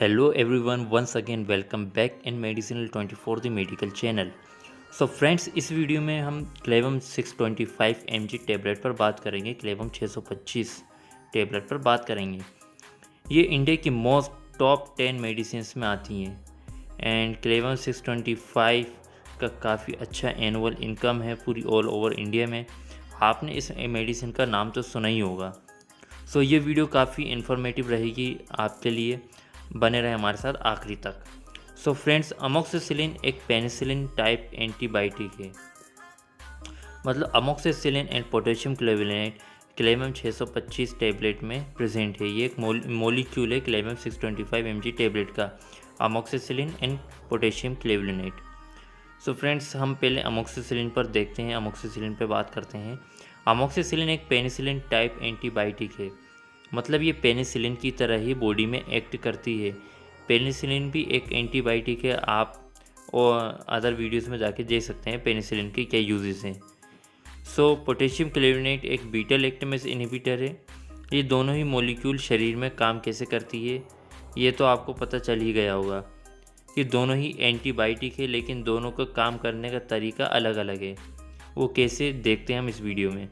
Hello everyone, once again welcome back in Medicinal 24 the medical channel. So friends, इस video में हम Clavam 625 mg tablet पर बात करेंगे। क्लेवम 625 टेबलेट पर बात करेंगे। ये इंडिया की मोस्ट टॉप 10 मेडिसिन में आती हैं एंड क्लेवम 625 का काफ़ी अच्छा एनुअल इनकम है पूरी ऑल ओवर इंडिया में। आपने इस मेडिसिन का नाम तो सुना ही होगा। सो ये वीडियो काफ़ी इन्फॉर्मेटिव रहेगी आपके लिए, बने रहे हमारे साथ आखिरी तक। सो फ्रेंड्स, अमोक्सिसिलिन एक पेनिसिलिन टाइप एंटीबायोटिक है। मतलब amoxicillin and potassium clavulanate Clavam 625 tablet में प्रेजेंट है। ये एक मोलिक्यूल है क्लेवम 625 mg टेबलेट का, amoxicillin and potassium clavulanate. So friends, हम पहले अमोक्सिसिलिन पर देखते हैं, अमोक्सिसिलिन पे बात करते हैं। अमोक्सिसिलिन एक पेनिसिलिन टाइप एंटीबायोटिक है। मतलब ये पेनिसिलिन की तरह ही बॉडी में एक्ट करती है। पेनिसिलिन भी एक एंटीबायोटिक है। आप और अदर वीडियोस में जाके देख सकते हैं पेनिसिलिन के क्या यूजेस हैं। सो पोटेशियम क्लेवुलेनेट एक बीटा लैक्टेमेज इनहिबिटर है। ये दोनों ही मॉलिक्यूल शरीर में काम कैसे करती है ये तो आपको पता चल ही गया होगा कि दोनों ही एंटीबायोटिक है, लेकिन दोनों का काम करने का तरीका अलग अलग है। वो कैसे देखते हैं हम इस वीडियो में।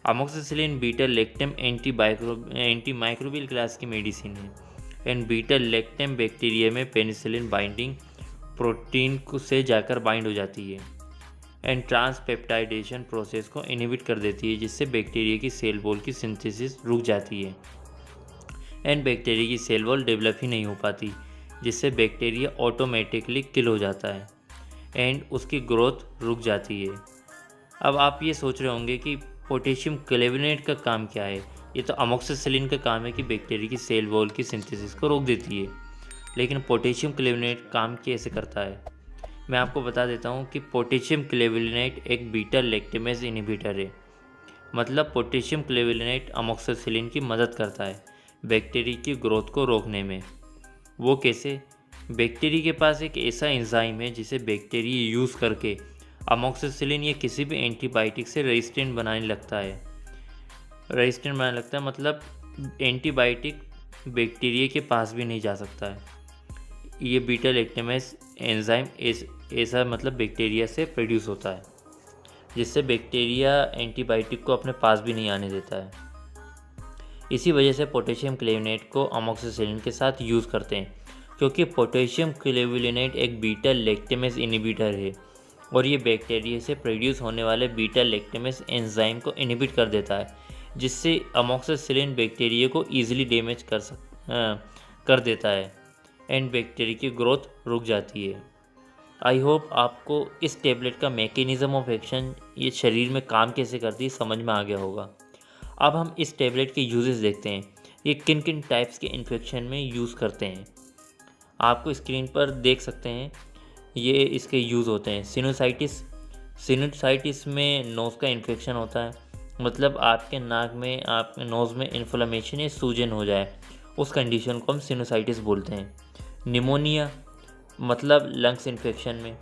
Amoxicillin beta lactam anti microbial class की मेडिसिन है एंड बीटा लैक्टम बैक्टीरिया में पेनिसिलिन बाइंडिंग प्रोटीन से जाकर बाइंड हो जाती है एंड ट्रांसपेप्टाइडेशन प्रोसेस को इनहिबिट कर देती है, जिससे बैक्टीरिया की सेल वॉल की सिंथेसिस रुक जाती है एंड बैक्टीरिया की सेल वॉल डेवलप ही नहीं हो पाती, जिससे बैक्टीरिया ऑटोमेटिकली किल हो जाता है एंड उसकी ग्रोथ रुक जाती है। अब आप ये सोच रहे होंगे कि पोटेशियम क्लेवुलेनेट का काम क्या है। ये तो अमोक्सिसिलिन का काम है कि बैक्टीरिया की सेल वॉल की सिंथेसिस को रोक देती है, लेकिन पोटेशियम क्लेवुलेनेट काम कैसे करता है मैं आपको बता देता हूँ कि पोटेशियम क्लेवुलेनेट एक बीटा लैक्टेमेज इनहिबिटर है। मतलब पोटेशियम क्लेवुलेनेट अमोक्सिसिलिन की मदद करता है बैक्टीरिया की ग्रोथ को रोकने में। वो कैसे? बैक्टीरिया के पास एक ऐसा एंजाइम है जिसे बैक्टीरिया यूज़ करके अमोक्सिसिलिन या किसी भी एंटीबायोटिक से रेजिस्टेंट बनाने लगता है। मतलब एंटीबायोटिक बैक्टीरिया के पास भी नहीं जा सकता है। ये बीटा लैक्टेमेज एंजाइम ऐसा मतलब बैक्टीरिया से प्रोड्यूस होता है, जिससे बैक्टीरिया एंटीबायोटिक को अपने पास भी नहीं आने देता है। इसी वजह से पोटेशियम क्लेवुलेनेट को अमोक्सिसिलिन के साथ यूज़ करते हैं, क्योंकि पोटेशियम क्लेवुलेनेट एक बीटा लैक्टेमेज इनहिबिटर है और ये बैक्टीरिया से प्रोड्यूस होने वाले बीटा लैक्टेमेज एंजाइम को इनहिबिट कर देता है, जिससे अमोक्सिसिलिन बैक्टीरिया को ईजिली डैमेज कर देता है एंड बैक्टीरिया की ग्रोथ रुक जाती है। आई होप आपको इस टेबलेट का मैकेनिज़्म ऑफ एक्शन, ये शरीर में काम कैसे करती है, समझ में आ गया होगा। अब हम इस टेबलेट के यूजेस देखते हैं। ये किन किन टाइप्स के इन्फेक्शन में यूज़ करते हैं। आपको स्क्रीन पर देख सकते हैं ये इसके यूज़ होते हैं। सिनुसाइटिस में नोज़ का इन्फेक्शन होता है। मतलब आपके नाक में, आपके नोज़ में इन्फ्लेमेशन या सूजन हो जाए, उस कंडीशन को हम सिनुसाइटिस बोलते हैं। निमोनिया मतलब लंग्स इन्फेक्शन में,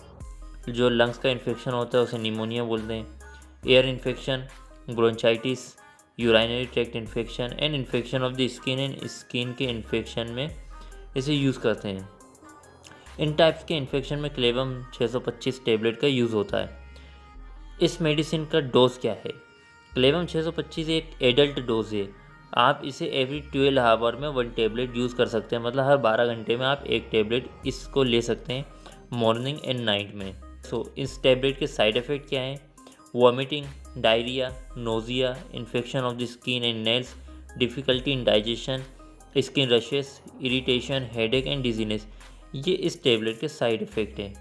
जो लंग्स का इन्फेक्शन होता है उसे निमोनिया बोलते हैं। Ear infection, bronchitis, urinary tract infection and infection of the skin and skin के इन्फेक्शन में इसे यूज़ करते हैं। इन टाइप्स के इन्फेक्शन में क्लेवम 625 टेबलेट का यूज़ होता है। इस मेडिसिन का डोज क्या है? क्लेवम 625 एक एडल्ट डोज है। आप इसे एवरी 12 आवर में 1 टेबलेट यूज़ कर सकते हैं। मतलब हर 12 घंटे में आप एक टेबलेट इसको ले सकते हैं, मॉर्निंग एंड नाइट में। सो इस टेबलेट के साइड इफ़ेक्ट क्या हैं? Vomiting, diarrhoea, nausea, infection of the skin and nails, difficulty in digestion, skin rashes, irritation, headache and dizziness, ये इस टेबलेट के साइड इफ़ेक्ट हैं।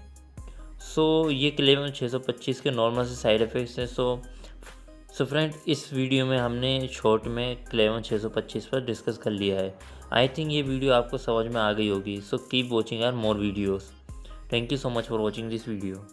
सो ये क्लेवम 625 के नॉर्मल से साइड इफ़ेक्ट्स हैं। सो फ्रेंड, इस वीडियो में हमने शॉर्ट में क्लेवम 625 पर डिस्कस कर लिया है। आई थिंक ये वीडियो आपको समझ में आ गई होगी। So keep watching our more videos. Thank you so much for watching this video.